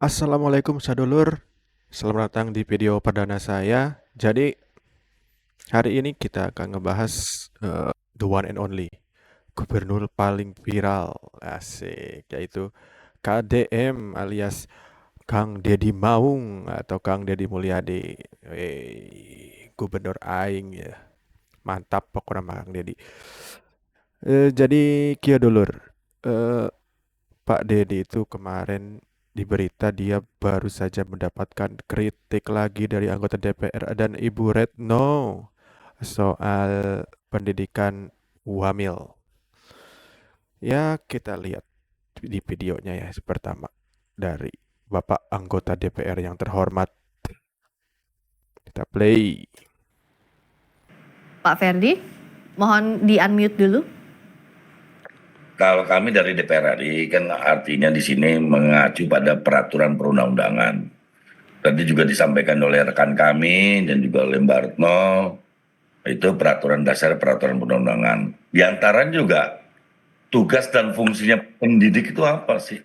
Assalamualaikum Sadulur, selamat datang di video perdana saya. Jadi hari ini kita akan ngebahas the one and only gubernur paling viral, asik, yaitu KDM alias Kang Deddy Maung atau Kang Deddy Mulyadi. Gubernur Aing ya, mantap pokoknya Kang Deddy. Jadi kia dulur, eh, Pak Deddy itu kemarin di berita dia baru saja mendapatkan kritik lagi dari anggota DPR dan Ibu Retno soal pendidikan Wamil. Ya, kita lihat di videonya ya pertama dari Bapak anggota DPR yang terhormat. Kita play. Pak Ferdi, mohon di-unmute dulu. Kalau kami dari DPR RI kan artinya di sini mengacu pada peraturan perundang-undangan. Tadi juga disampaikan oleh rekan kami dan juga oleh Mbak Retno, itu peraturan dasar peraturan perundang-undangan. Di antara juga tugas dan fungsinya pendidik itu apa sih?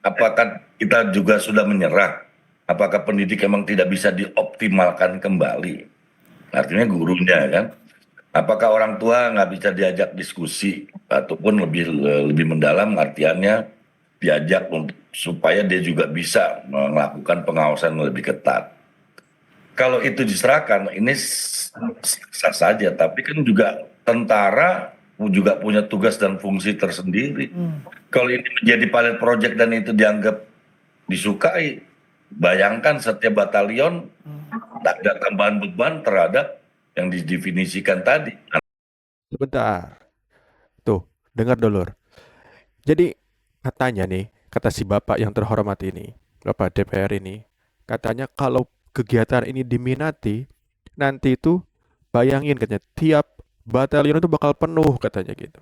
Apakah kita juga sudah menyerah? Apakah pendidik emang tidak bisa dioptimalkan kembali? Artinya gurunya kan? Apakah orang tua nggak bisa diajak diskusi ataupun lebih mendalam artiannya diajak supaya dia juga bisa melakukan pengawasan lebih ketat. Kalau itu diserahkan, ini sah saja, tapi kan juga tentara juga punya tugas dan fungsi tersendiri. Kalau ini menjadi pilot project dan itu dianggap disukai, bayangkan setiap batalion tak ada tambahan beban terhadap yang didefinisikan tadi. Sebentar. Tuh, dengar dulur. Jadi katanya nih, kata si Bapak yang terhormat ini, Bapak DPR ini, katanya kalau kegiatan ini diminati, nanti itu bayangin katanya tiap batalion itu bakal penuh katanya gitu.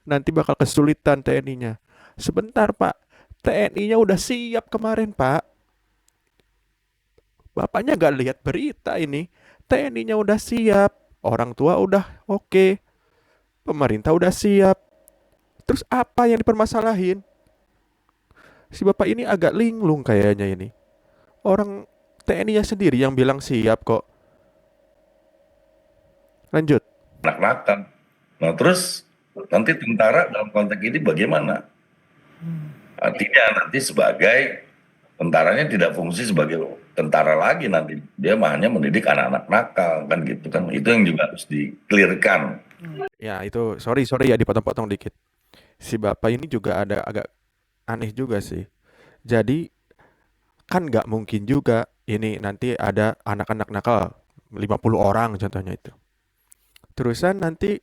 Nanti bakal kesulitan TNI-nya. Sebentar Pak, TNI-nya udah siap kemarin Pak. Bapaknya gak lihat berita ini. TNI-nya udah siap, orang tua udah oke, pemerintah udah siap. Terus apa yang dipermasalahin? Si bapak ini agak linglung kayaknya ini. Orang TNI-nya sendiri yang bilang siap kok. Lanjut. Anak-anak. Nah terus nanti tentara dalam konteks ini bagaimana? Artinya nanti sebagai tentaranya tidak fungsi sebagai tentara lagi nanti. Dia hanya mendidik anak-anak nakal kan gitu kan. Itu yang juga harus di-clearkan. Ya itu sorry ya dipotong-potong dikit. Si bapak ini juga ada agak aneh juga sih. Jadi kan nggak mungkin juga ini nanti ada anak-anak nakal 50 orang contohnya itu. Terusan nanti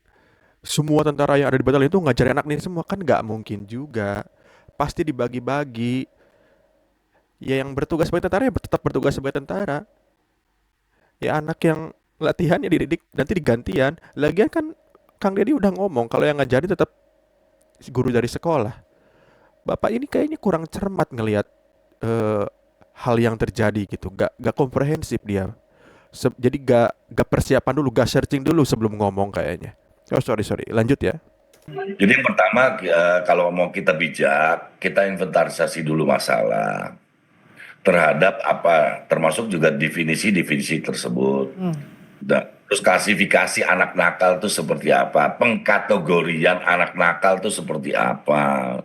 semua tentara yang ada di batalion itu ngajarin anak ini semua kan nggak mungkin juga. Pasti dibagi-bagi. Ya yang bertugas sebagai tentara ya tetap bertugas sebagai tentara. Ya anak yang latihannya dididik nanti digantian. Lagian kan Kang Deddy udah ngomong kalau yang ngajarin tetap guru dari sekolah. Bapak ini kayaknya kurang cermat ngelihat eh, hal yang terjadi gitu. Gak komprehensif dia. Jadi gak persiapan dulu, gak searching dulu sebelum ngomong kayaknya. Oh sorry, lanjut ya. Jadi yang pertama kalau mau kita bijak, kita inventarisasi dulu masalah terhadap apa, termasuk juga definisi-definisi tersebut. Terus klasifikasi anak nakal itu seperti apa, pengkategorian anak nakal itu seperti apa.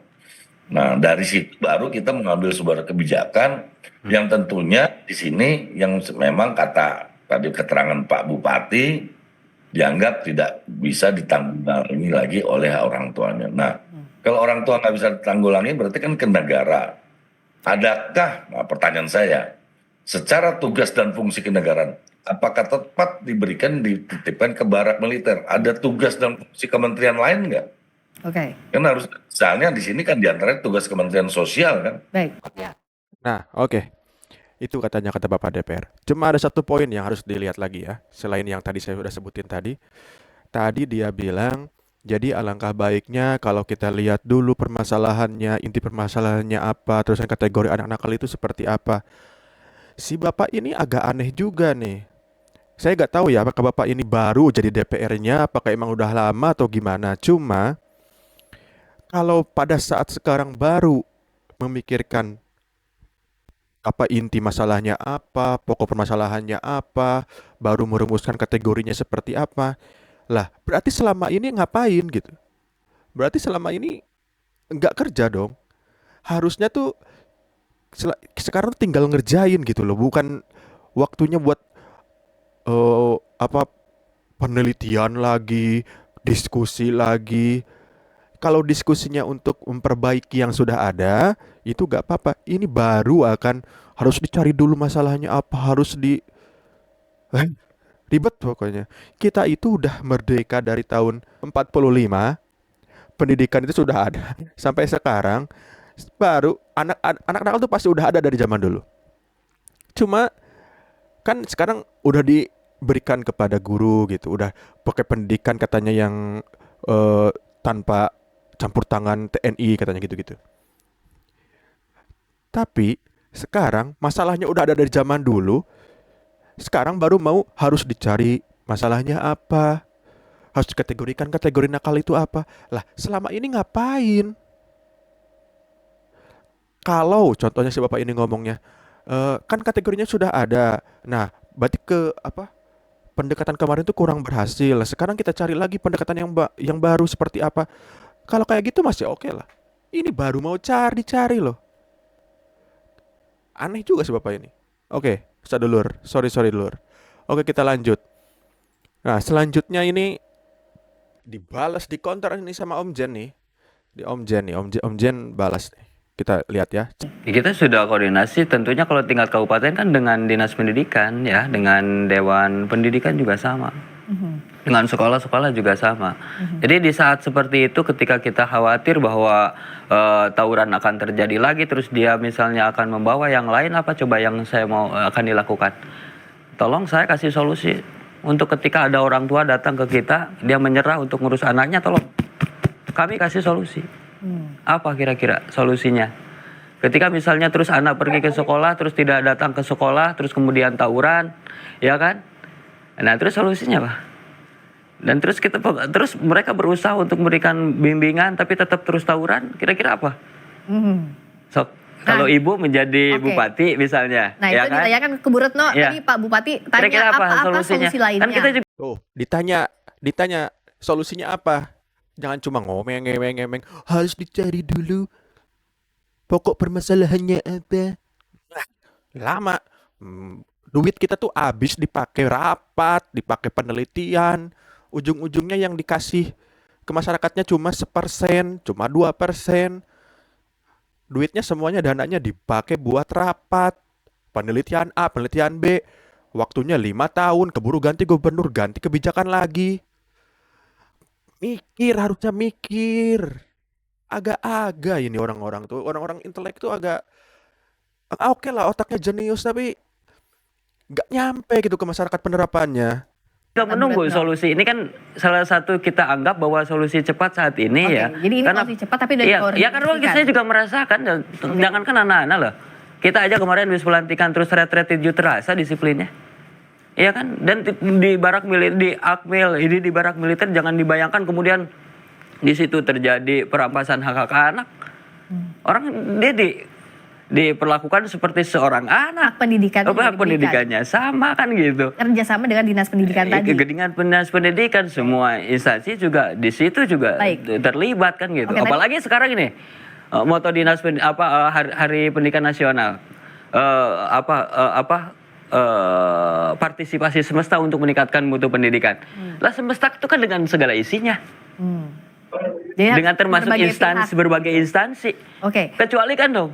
Nah, dari situ baru kita mengambil sebuah kebijakan yang tentunya di sini yang memang kata tadi keterangan Pak Bupati dianggap tidak bisa ditanggulangi lagi oleh orang tuanya. Nah, kalau orang tua nggak bisa ditanggulangi berarti kan ke negara. Adakah, nah pertanyaan saya, secara tugas dan fungsi kenegaraan, apakah tepat diberikan dititipkan ke barak militer? Ada tugas dan fungsi kementerian lain nggak? Oke, Kan harus, misalnya di sini kan diantaranya tugas Kementerian Sosial kan. baik. Nah, oke. Itu katanya kata Bapak DPR. Cuma ada satu poin yang harus dilihat lagi ya. Selain yang tadi saya sudah sebutin tadi. Tadi dia bilang, jadi alangkah baiknya kalau kita lihat dulu permasalahannya, inti permasalahannya apa, terus yang kategori anak nakal itu seperti apa. Si Bapak ini agak aneh juga nih. Saya nggak tahu ya apakah Bapak ini baru jadi DPR-nya, apakah emang udah lama atau gimana. Cuma kalau pada saat sekarang baru memikirkan apa inti masalahnya apa, pokok permasalahannya apa, baru merumuskan kategorinya seperti apa. Lah, berarti selama ini ngapain gitu? Berarti selama ini nggak kerja dong. Harusnya tuh sekarang tinggal ngerjain gitu loh, bukan waktunya buat apa penelitian lagi, diskusi lagi. Kalau diskusinya untuk memperbaiki yang sudah ada, itu gak apa-apa. Ini baru akan harus dicari dulu masalahnya apa, harus eh, ribet pokoknya. Kita itu udah merdeka dari tahun 45, pendidikan itu sudah ada. Sampai sekarang baru anak-anak tuh pasti udah ada dari zaman dulu. Cuma kan sekarang udah diberikan kepada guru gitu, udah pakai pendidikan katanya yang eh, tanpa campur tangan TNI katanya gitu-gitu. Tapi sekarang masalahnya udah ada dari zaman dulu, sekarang baru mau harus dicari masalahnya apa, harus dikategorikan kategori nakal itu apa. Lah, selama ini ngapain? Kalau contohnya si bapak ini ngomongnya, kan kategorinya sudah ada. Nah, berarti ke apa? Pendekatan kemarin itu kurang berhasil. Sekarang kita cari lagi pendekatan yang baru seperti apa. Kalau kayak gitu masih oke lah. Ini baru mau cari-cari loh. Aneh juga sih bapak ini. Oke, Ustaz dulur. Sorry dulur. Oke, kita lanjut. Nah, selanjutnya ini dibalas di counter ini sama Om Jen nih. Di Om Jen nih, Om Jen balas nih. Kita lihat ya. Kita sudah koordinasi tentunya kalau tingkat kabupaten kan dengan dinas pendidikan ya, dengan dewan pendidikan juga sama. Dengan sekolah-sekolah juga sama. Jadi di saat seperti itu ketika kita khawatir bahwa tawuran akan terjadi lagi terus dia misalnya akan membawa yang lain, apa coba yang saya mau akan dilakukan? Tolong saya kasih solusi untuk ketika ada orang tua datang ke kita, dia menyerah untuk ngurus anaknya, tolong kami kasih solusi. Apa kira-kira solusinya? Ketika misalnya terus anak pergi ke sekolah, terus tidak datang ke sekolah, terus kemudian tawuran, ya kan? Nah terus solusinya apa? Dan terus mereka berusaha untuk memberikan bimbingan, tapi tetap terus tawuran. Kira-kira apa? So, kalau ibu menjadi bupati misalnya, Nah ya itu kan? ditanyakan ke Bu Retno, Ya. tadi Pak Bupati tanya Kira-kira apa solusinya? solusi lainnya. Kan kita juga Tuh, ditanya solusinya apa? Jangan cuma ngomeng, harus dicari dulu pokok permasalahannya apa. Nah, lama. Duit kita tuh habis dipakai rapat, dipakai penelitian. Ujung-ujungnya yang dikasih ke masyarakatnya cuma 1%, cuma 2%. Duitnya semuanya dananya dipakai buat rapat. Penelitian A, penelitian B. Waktunya 5 tahun, keburu ganti gubernur, ganti kebijakan lagi. Harusnya mikir. Agak-agak ini orang-orang tuh, orang-orang intelek tuh agak oke lah otaknya jenius tapi nggak nyampe gitu ke masyarakat penerapannya. menunggu solusi. Ini kan salah satu kita anggap bahwa solusi cepat saat ini ya. Jadi ini solusi cepat tapi udah iya, dikoordinasikan. ya karena saya juga merasakan, jangankan anak-anak loh. Kita aja kemarin habis pelantikan terus retret itu terasa disiplinnya. Iya kan? Dan di barak militer, di Akmil, ini di barak militer jangan dibayangkan kemudian di situ terjadi perampasan hak-hak anak. Orang dia diperlakukan seperti seorang anak. Hak pendidikan. Hak pendidikannya sama kan gitu. Kerjasama dengan dinas pendidikan tadi. Dengan dinas pendidikan semua instansi juga di situ juga terlibat kan gitu. Apalagi sekarang ini moto dinas Hari Pendidikan Nasional partisipasi semesta untuk meningkatkan mutu pendidikan. Lah semesta itu kan dengan segala isinya. Dengan termasuk berbagai instansi. Kecuali kan dong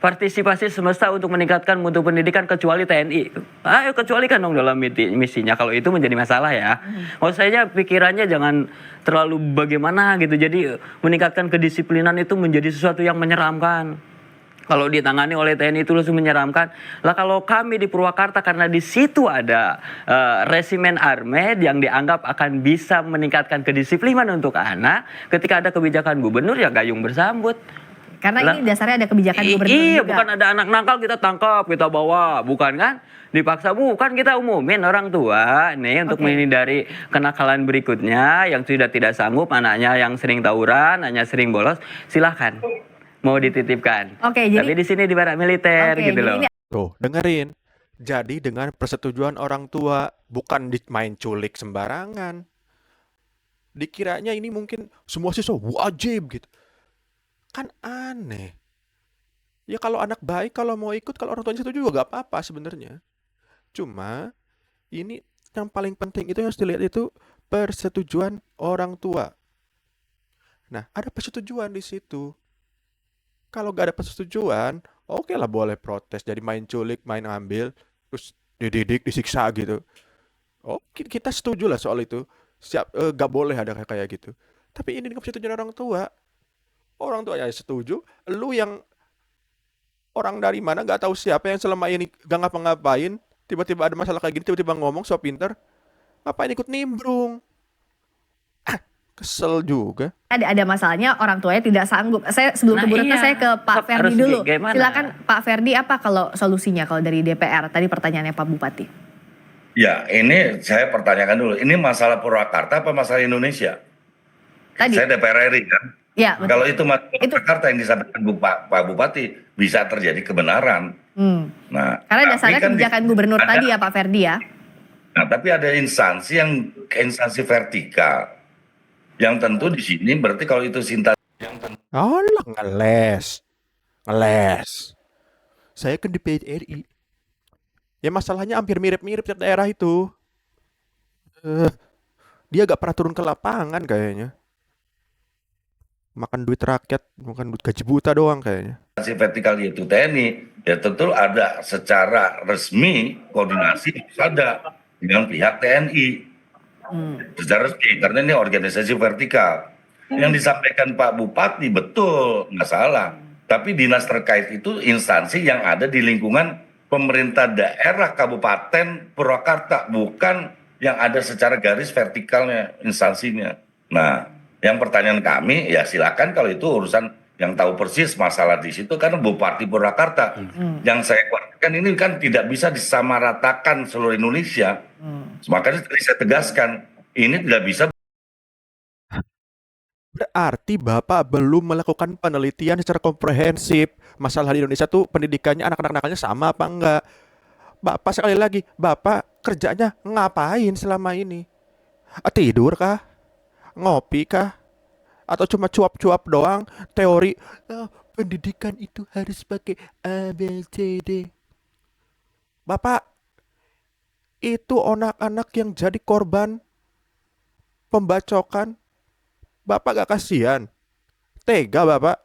partisipasi semesta untuk meningkatkan mutu pendidikan kecuali TNI. Ayo kecualikan dong dalam misinya kalau itu menjadi masalah ya. Maksud saya pikirannya jangan terlalu bagaimana gitu. Jadi meningkatkan kedisiplinan itu menjadi sesuatu yang menyeramkan. Kalau ditangani oleh TNI itu langsung menyeramkan. Lah kalau kami di Purwakarta karena di situ ada resimen armed yang dianggap akan bisa meningkatkan kedisiplinan untuk anak, ketika ada kebijakan gubernur ya gayung bersambut. Karena ini dasarnya ada kebijakan gubernur iya, juga. bukan ada anak nakal kita tangkap, kita bawa, bukan kan? Dipaksa bukan, kita umumin orang tua nih untuk menghindari kenakalan berikutnya yang sudah tidak sanggup anaknya yang sering tawuran, anaknya sering bolos, silahkan. mau dititipkan. Oke, Tapi jadi di sini di barak militer oke, gitu jadi loh. ini Tuh, dengerin. Jadi dengan persetujuan orang tua, bukan main culik sembarangan. Dikiranya ini mungkin semua siswa wajib gitu. Kan aneh. Ya kalau anak baik, kalau mau ikut, kalau orang tuanya setuju juga gak apa-apa sebenarnya. Cuma ini yang paling penting itu yang harus dilihat itu persetujuan orang tua. Nah, ada persetujuan di situ. Kalau gak ada persetujuan, oke lah boleh protes. Jadi main culik, main ambil, terus dididik, disiksa gitu. Oh, kita setuju lah soal itu. Gak boleh ada kayak gitu. Tapi ini dengan persetujuan orang tua. Orang tuanya setuju, lu yang orang dari mana gak tahu siapa yang selama ini gak ngapa-ngapain, tiba-tiba ada masalah kayak gini, tiba-tiba ngomong so pinter, ngapain ikut nimbrung? Kesel juga. ada masalahnya orang tuanya tidak sanggup. Saya sebelum Nah ke Bu Retno, iya, saya ke Pak Ferdi harus dulu. gimana? Silakan Pak Ferdi, apa kalau solusinya kalau dari DPR? Tadi pertanyaannya Pak Bupati. Ya, ini saya pertanyakan dulu. Ini masalah Purwakarta apa masalah Indonesia? Tadi. Saya DPR RI kan. Ya, betul. Kalau itu masalah Itu- Purwakarta yang disampaikan Pak Bupati, bisa terjadi kebenaran. Nah, Karena tapi dasarnya kan kebijakan gubernur ada- tadi ya Pak Ferdi ya. Nah, tapi ada instansi vertikal. Yang tentu di sini berarti kalau itu Alah, ngeles. Saya kan di PRI. Ya masalahnya hampir mirip-mirip tiap daerah itu. Dia gak pernah turun ke lapangan kayaknya. Makan duit rakyat, makan duit gaji buta doang kayaknya. instansi vertikal yaitu TNI, ya tentu ada secara resmi koordinasi harus ada dengan pihak TNI. Secara resmi, karena ini organisasi vertikal. Yang disampaikan Pak Bupati betul, nggak salah. Tapi dinas terkait itu instansi yang ada di lingkungan pemerintah daerah Kabupaten Purwakarta, bukan yang ada secara garis vertikalnya instansinya. Nah, yang pertanyaan kami, ya silakan kalau itu urusan yang tahu persis masalah di situ, karena Bupati Purwakarta. Yang saya khawatirkan ini kan tidak bisa disamaratakan seluruh Indonesia. Makanya tadi saya tegaskan, ini tidak bisa. Berarti Bapak belum melakukan penelitian secara komprehensif. Masalah di Indonesia tuh pendidikannya anak-anak nakalnya sama apa enggak. Bapak sekali lagi, Bapak kerjanya ngapain selama ini? Tidur kah? Ngopi kah? Atau cuma cuap-cuap doang? Teori, pendidikan itu harus pakai A, B, C, D. Bapak, itu anak-anak yang jadi korban pembacokan. Bapak gak kasihan? Tega Bapak?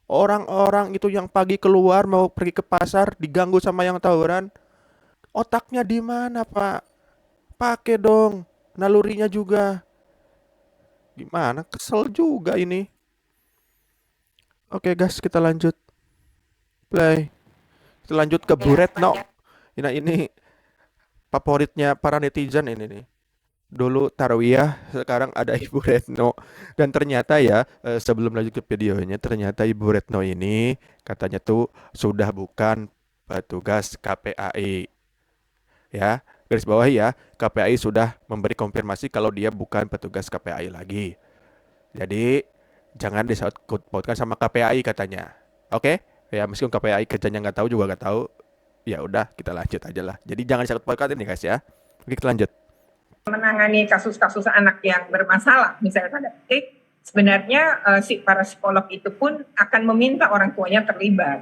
Orang-orang itu yang pagi keluar mau pergi ke pasar diganggu sama yang tawuran. Otaknya di mana, Pak? Pakai dong nalurinya juga. Gimana? Kesel juga ini. Oke, guys, kita lanjut. Play. Kita lanjut ke Bu Retno. Nah, ini favoritnya para netizen ini nih. Dulu Tarwiyah, sekarang ada Ibu Retno. Dan ternyata ya, sebelum lanjut ke videonya, ternyata Ibu Retno ini katanya tuh sudah bukan petugas KPAI. Ya, garis bawah ya, KPAI sudah memberi konfirmasi kalau dia bukan petugas KPAI lagi. Jadi, jangan disangkut-pautkan sama KPAI katanya. Oke? Ya, meskipun KPAI kerjanya nggak tahu juga nggak tahu, ya udah kita lanjut aja lah. Jadi jangan disangkut-pautkan ini guys ya. Oke, kita lanjut. Menangani kasus-kasus anak yang bermasalah, misalnya tanda petik, sebenarnya si para psikolog itu pun akan meminta orang tuanya terlibat.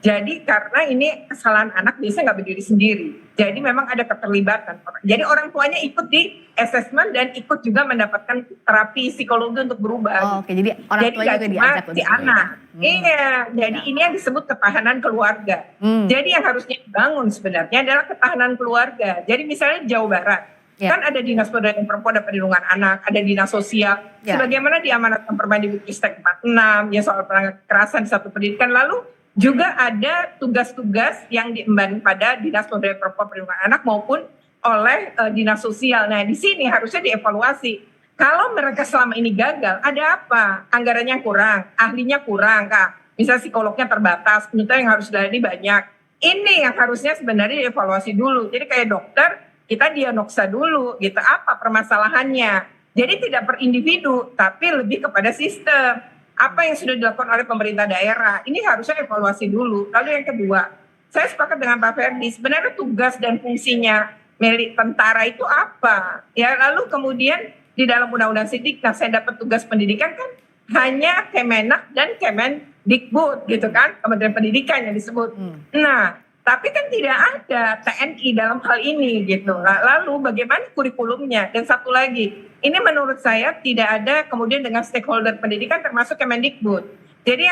Jadi karena ini kesalahan anak biasanya nggak berdiri sendiri, jadi memang ada keterlibatan. Jadi orang tuanya ikut di assessment dan ikut juga mendapatkan terapi psikologi untuk berubah. Oke, jadi orang Jadi tua nggak juga cuma diajak si untuk anak. Iya, jadi ini yang disebut ketahanan keluarga. Jadi yang harusnya dibangun sebenarnya adalah ketahanan keluarga. Jadi misalnya di Jawa Barat, kan ada Dinas Pemberdayaan Perempuan dan Perlindungan Anak, ada Dinas Sosial, sebagaimana diamanatkan Permendikbudristek 46 ya soal kekerasan di satu pendidikan. Lalu juga ada tugas-tugas yang diemban pada Dinas Pemberdayaan Perempuan dan Perlindungan Anak maupun oleh Dinas Sosial. Nah, di sini harusnya dievaluasi. Kalau mereka selama ini gagal, ada apa? Anggarannya kurang, ahlinya kurang, Kak. Misalnya psikolognya terbatas, penyuluhan yang harus dilayani banyak. Ini yang harusnya sebenarnya dievaluasi dulu. Jadi kayak dokter, kita diagnosa dulu gitu, apa permasalahannya. Jadi tidak per individu, tapi lebih kepada sistem. apa yang sudah dilakukan oleh pemerintah daerah. Ini harusnya evaluasi dulu. Lalu yang kedua, saya sepakat dengan Pak Ferdi, sebenarnya tugas dan fungsinya milik tentara itu apa? Ya, lalu kemudian di dalam Undang-Undang Sidiknas saya dapat tugas pendidikan kan hanya Kemenak dan Kemendikbud gitu kan, Kementerian Pendidikan yang disebut. Nah, tapi kan tidak ada TNI dalam hal ini gitu. Lalu bagaimana kurikulumnya? Dan satu lagi, ini menurut saya tidak ada kemudian dengan stakeholder pendidikan termasuk Kemendikbud. Jadi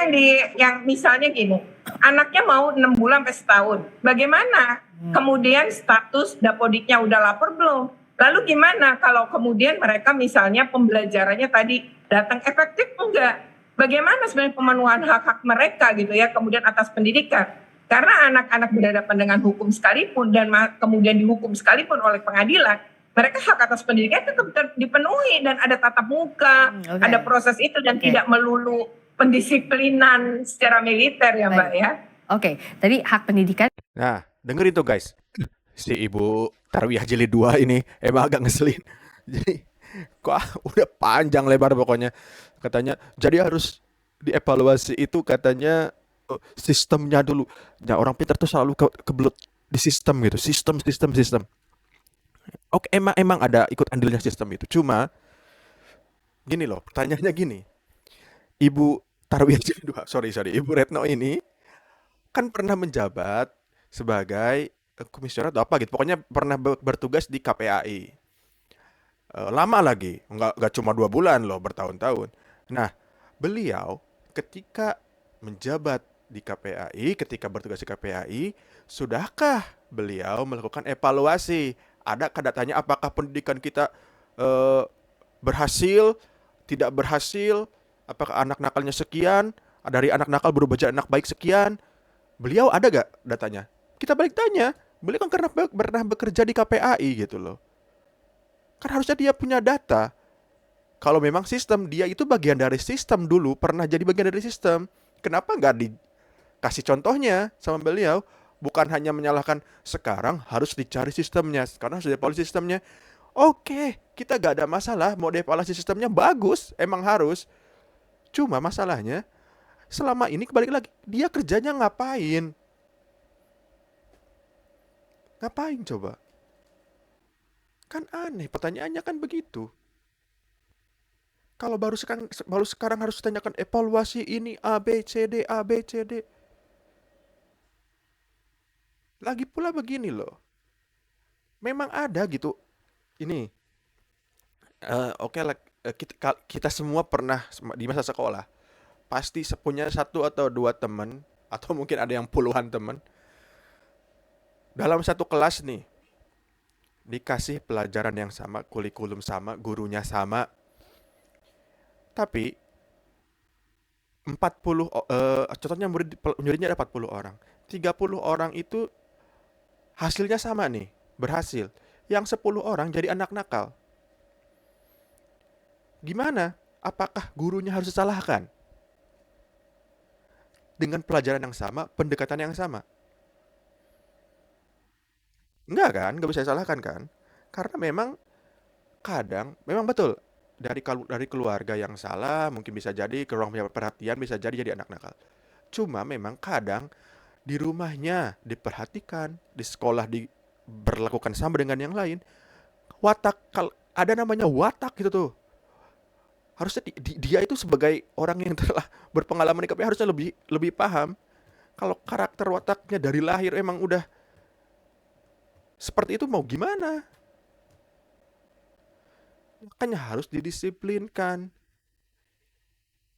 yang misalnya gini, anaknya mau 6 bulan sampai setahun. Bagaimana? Kemudian status Dapodiknya udah lapor belum? Lalu gimana kalau kemudian mereka misalnya pembelajarannya tadi datang efektif enggak? Bagaimana sebenarnya pemenuhan hak-hak mereka gitu ya kemudian atas pendidikan? Karena anak-anak berhadapan dengan hukum sekalipun dan kemudian dihukum sekalipun oleh pengadilan, mereka hak atas pendidikan tetap dipenuhi dan ada tatap muka, ada proses itu dan tidak melulu pendisiplinan secara militer ya Mbak ya. Oke, tadi hak pendidikan. Nah, dengerin tuh guys. Si Ibu Tarwiyah Jilid 2 ini emang agak ngeselin. Jadi, udah panjang lebar pokoknya. Katanya, jadi harus dievaluasi itu katanya sistemnya dulu. Nah, orang pintar tuh selalu kebelut di sistem gitu. Sistem. Oke, emang ada ikut andilnya sistem itu. Cuma, gini loh, pertanyaannya gini. Ibu Tarwiyah Jilid 2, sorry, Ibu Retno ini kan pernah menjabat sebagai komisioner atau apa gitu. Pokoknya pernah bertugas di KPAI. Lama lagi, nggak cuma 2 bulan loh, bertahun-tahun. Nah, beliau ketika menjabat di KPAI, ketika bertugas di KPAI, sudahkah beliau melakukan evaluasi? Adakah datanya apakah pendidikan kita berhasil, tidak berhasil? Apakah anak nakalnya sekian? Dari anak nakal berubah jadi anak baik sekian? Beliau ada gak datanya? Kita balik tanya. Beliau kan karena pernah bekerja di KPAI gitu loh. Kan harusnya dia punya data. Kalau memang sistem, dia itu bagian dari sistem dulu. Pernah jadi bagian dari sistem. Kenapa gak dikasih contohnya sama beliau? Bukan hanya menyalahkan sekarang harus dicari sistemnya. Sekarang harus dievaluasi sistemnya. Oke, kita gak ada masalah. Mau dievaluasi sistemnya bagus. Emang harus. Cuma masalahnya, selama ini kembali lagi, dia kerjanya ngapain? Ngapain coba? Kan aneh, pertanyaannya kan begitu. Kalau baru sekarang harus ditanyakan evaluasi ini A, B, C, D. Lagi pula begini loh. Memang ada gitu. Ini, oke lah, kita semua pernah di masa sekolah pasti punya 1 atau 2 teman, atau mungkin ada yang puluhan teman dalam satu kelas nih, dikasih pelajaran yang sama, kurikulum sama, gurunya sama, tapi 40 contohnya muridnya ada 40 orang, 30 orang itu hasilnya sama nih, berhasil. Yang 10 orang jadi anak nakal. Gimana? Apakah gurunya harus disalahkan? Dengan pelajaran yang sama, pendekatan yang sama. Enggak kan? Enggak bisa disalahkan kan? Karena memang kadang, memang betul, dari keluarga yang salah, mungkin bisa jadi kurang punya perhatian, bisa jadi anak nakal. Cuma memang kadang di rumahnya diperhatikan, di sekolah diberlakukan sama dengan yang lain. Ada namanya watak gitu tuh. Harusnya dia itu sebagai orang yang telah berpengalaman di KPI harusnya lebih paham. Kalau karakter wataknya dari lahir emang udah seperti itu, mau gimana? Makanya harus didisiplinkan.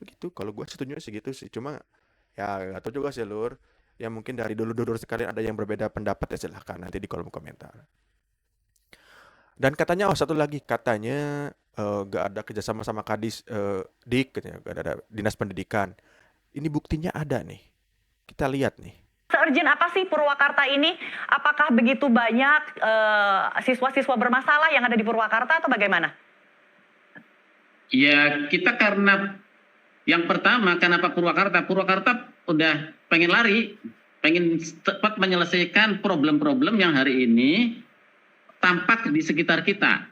Begitu, kalau gue setuju segitu sih. Cuma ya gak tahu juga sih Lur. Ya mungkin dari dulu sekalian ada yang berbeda pendapat, ya silahkan nanti di kolom komentar. Dan katanya satu lagi, katanya gak ada kerjasama sama Kadis Dik, katanya gak ada Dinas Pendidikan. Ini buktinya ada nih. Kita lihat nih. Se-urgent apa sih Purwakarta ini? Apakah begitu banyak siswa-siswa bermasalah yang ada di Purwakarta atau bagaimana? Ya kita karena yang pertama, kenapa Purwakarta? Purwakarta udah pengen lari, pengen cepat menyelesaikan problem-problem yang hari ini tampak di sekitar kita.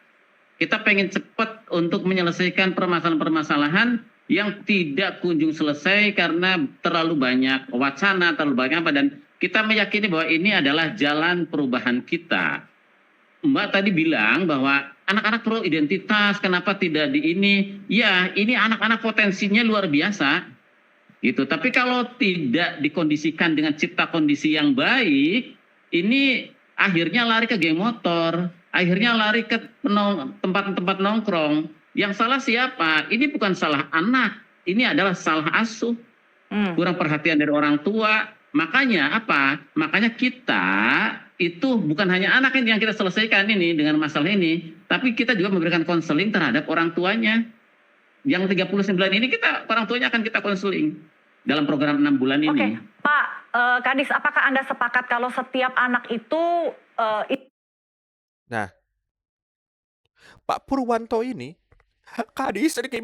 Kita pengen cepat untuk menyelesaikan permasalahan-permasalahan yang tidak kunjung selesai karena terlalu banyak wacana, terlalu banyak apa, dan kita meyakini bahwa ini adalah jalan perubahan kita. Mbak tadi bilang bahwa anak-anak perlu identitas, kenapa tidak di ini? Ya, ini anak-anak potensinya luar biasa. Gitu. Tapi kalau tidak dikondisikan dengan cipta kondisi yang baik, ini akhirnya lari ke geng motor, akhirnya lari ke tempat-tempat nongkrong. Yang salah siapa? Ini bukan salah anak, ini adalah salah asuh. Kurang perhatian dari orang tua. Makanya apa? Makanya kita itu bukan hanya anak ini yang kita selesaikan ini dengan masalah ini, tapi kita juga memberikan konseling terhadap orang tuanya. Yang 39 ini orang tuanya akan kita konseling dalam program 6 bulan ini. Oke, Pak Kadis, apakah Anda sepakat kalau setiap anak itu Nah, Pak Purwanto ini, Kadis adik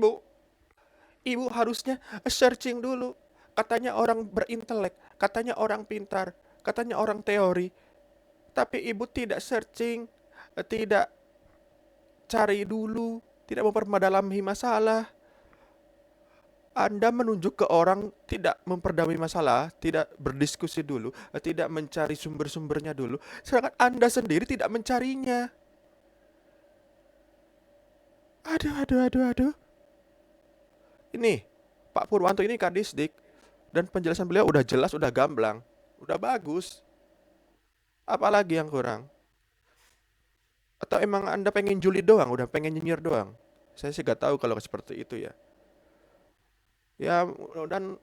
ibu harusnya searching dulu. Katanya orang berintelek, katanya orang pintar, katanya orang teori. Tapi ibu tidak searching, tidak cari dulu, tidak mempermadalami masalah. Anda menunjuk ke orang tidak memperdamai masalah, tidak berdiskusi dulu, tidak mencari sumber-sumbernya dulu, sedangkan Anda sendiri tidak mencarinya. Aduh. Ini, Pak Purwanto ini Kadisdik, dan penjelasan beliau udah jelas, udah gamblang, udah bagus. Apalagi yang kurang? Atau emang Anda pengen julid doang, udah pengen nyinyir doang? Saya sih gak tahu kalau seperti itu ya. Ya, dan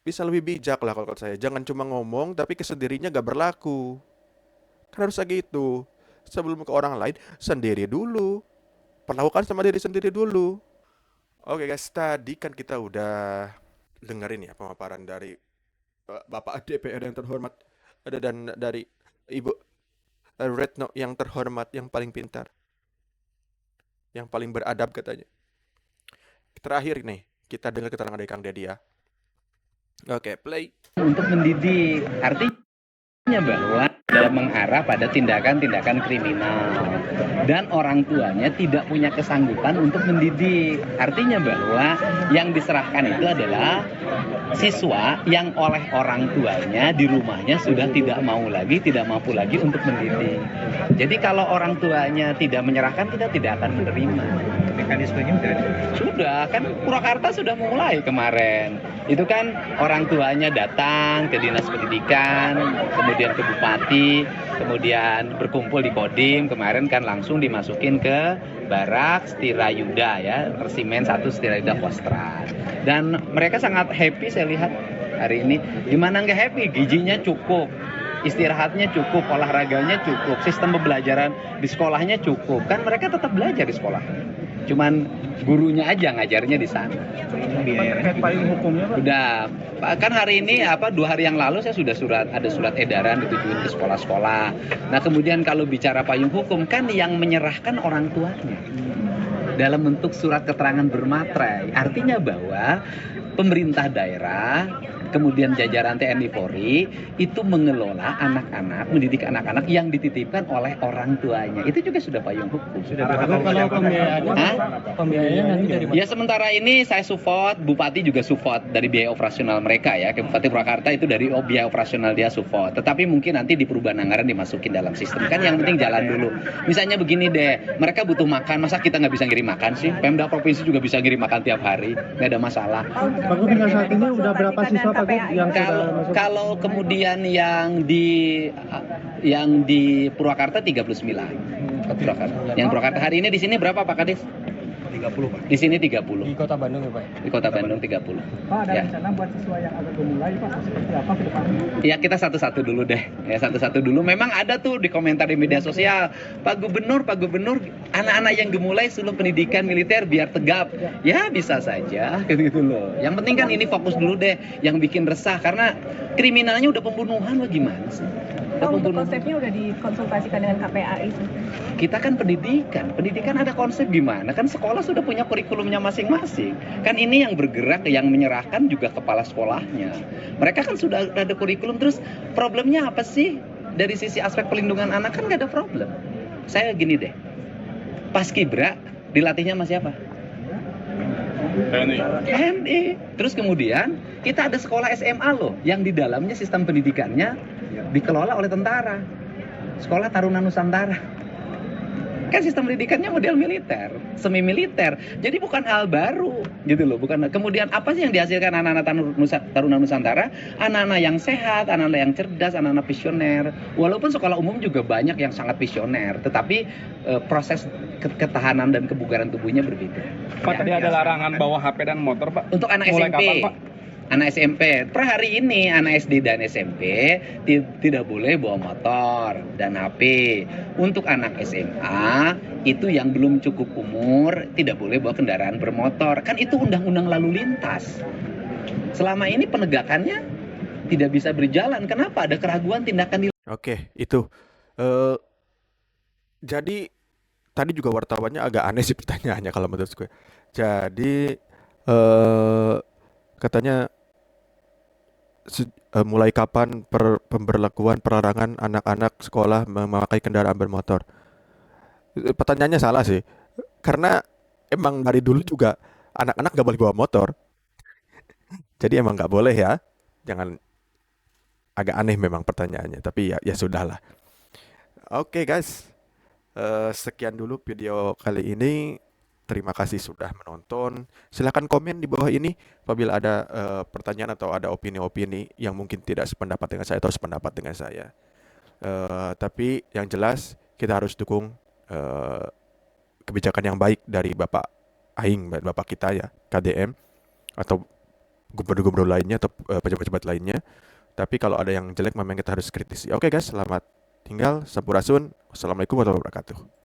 bisa lebih bijak lah kalau saya. Jangan cuma ngomong tapi kesendirinya gak berlaku. Kan harus gitu. Sebelum ke orang lain, sendiri dulu. Perlakukan sama diri sendiri dulu. Oke guys, tadi kan kita udah dengerin ya pemaparan dari Bapak DPR yang terhormat dan dari Ibu Retno yang terhormat, yang paling pintar, yang paling beradab katanya. Terakhir nih, kita dengar keterangan dari Kang Deddy ya. Oke, play. Untuk mendidik, artinya bahwa tidak mengarah pada tindakan-tindakan kriminal. Dan orang tuanya tidak punya kesanggupan untuk mendidik. Artinya bahwa yang diserahkan itu adalah siswa yang oleh orang tuanya di rumahnya sudah tidak mampu lagi untuk mendidik. Jadi kalau orang tuanya tidak menyerahkan, kita tidak akan menerima. Mekanismenya sudah kan Purwakarta sudah mulai kemarin. Itu kan orang tuanya datang ke dinas pendidikan, kemudian ke bupati, kemudian berkumpul di Kodim, kemarin kan langsung dimasukin ke Barak Setirayuda ya, Resimen 1 Setirayuda Kostrad. Dan mereka sangat happy saya lihat hari ini. Gimana nggak happy? Gizinya cukup, istirahatnya cukup, olahraganya cukup, sistem pembelajaran di sekolahnya cukup. Kan mereka tetap belajar di sekolah. Cuman gurunya aja ngajarnya di sana. Terkait payung hukumnya, Pak? Udah, kan hari ini 2 hari yang lalu saya sudah ada surat edaran ditujuin ke sekolah-sekolah. Nah kemudian kalau bicara payung hukum kan yang menyerahkan orang tuanya dalam bentuk surat keterangan bermaterai. Artinya bahwa pemerintah daerah, kemudian jajaran TNI Polri itu mengelola anak-anak, mendidik anak-anak yang dititipkan oleh orang tuanya. Itu juga sudah payung hukum. Sudah kalau pembiayaannya nanti dari Ya sementara ini saya support, Bupati juga support dari biaya operasional mereka ya. Bupati Purwakarta itu dari biaya operasional dia support. Tetapi mungkin nanti di perubahan anggaran dimasukin dalam sistem. Kan yang penting jalan dulu. Misalnya begini deh, mereka butuh makan, masa kita nggak bisa ngirim makan sih? Pemda provinsi juga bisa ngirim makan tiap hari, nggak ada masalah. Pak Gub, hingga saat ini udah berapa siswa Pak Gub yang kalau kemudian yang di Purwakarta 39. Yang Purwakarta hari ini di sini berapa Pak Kadis? 30 Pak. Di sini 30. Di Kota Bandung ya Pak? Di Kota Bandung 30. Pak, ada rencana buat siswa yang agak gemulai Pak, seperti apa ke depannya? Ya kita satu-satu dulu deh. Ya satu-satu dulu. Memang ada tuh di komentar di media sosial, Pak Gubernur, anak-anak yang gemulai suruh pendidikan militer biar tegap. Ya bisa saja, gitu loh. Yang penting kan ini fokus dulu deh, yang bikin resah karena kriminalnya udah pembunuhan, wah gimana sih? Untuk konsepnya udah dikonsultasikan dengan KPAI. Kita kan pendidikan ada konsep gimana? Kan sekolah sudah punya kurikulumnya masing-masing. Kan ini yang bergerak, yang menyerahkan juga kepala sekolahnya. Mereka kan sudah ada kurikulum, terus problemnya apa sih? Dari sisi aspek pelindungan anak kan nggak ada problem. Saya gini deh, Paskibra dilatihnya sama siapa? TNI. Terus kemudian kita ada sekolah SMA loh, yang di dalamnya sistem pendidikannya dikelola oleh tentara. Sekolah Taruna Nusantara. Kan sistem pendidikannya model militer, semi militer. Jadi bukan hal baru gitu loh, bukan. Kemudian apa sih yang dihasilkan anak-anak Taruna Nusantara? Anak-anak yang sehat, anak-anak yang cerdas, anak-anak visioner. Walaupun sekolah umum juga banyak yang sangat visioner, tetapi proses ketahanan dan kebugaran tubuhnya berbeda. Pak, tadi ada larangan bawa HP dan motor, Pak. Untuk anak Mulai SMP. kapan, Pak? Anak SMP, per hari ini anak SD dan SMP tidak boleh bawa motor dan HP. Untuk anak SMA, itu yang belum cukup umur tidak boleh bawa kendaraan bermotor. Kan itu undang-undang lalu lintas. Selama ini penegakannya tidak bisa berjalan. Kenapa? Ada keraguan tindakan di... Oke, itu. Jadi tadi juga wartawannya agak aneh sih pertanyaannya kalau menurut gue. Jadi katanya mulai kapan pemberlakuan pelarangan anak-anak sekolah memakai kendaraan bermotor? Pertanyaannya salah sih. Karena emang dari dulu juga anak-anak gak boleh bawa motor. Jadi emang gak boleh ya. Jangan, agak aneh memang pertanyaannya. Tapi ya sudahlah. Oke guys. Sekian dulu video kali ini. Terima kasih sudah menonton. Silahkan komen di bawah ini apabila ada pertanyaan atau ada opini-opini yang mungkin tidak sependapat dengan saya atau sependapat dengan saya. Tapi yang jelas kita harus dukung kebijakan yang baik dari Bapak Aing, Bapak kita ya, KDM atau gubernur-gubernur lainnya atau pejabat-pejabat lainnya. Tapi kalau ada yang jelek memang kita harus kritisi. Oke guys, selamat tinggal. Sampurasun. Wassalamualaikum warahmatullahi wabarakatuh.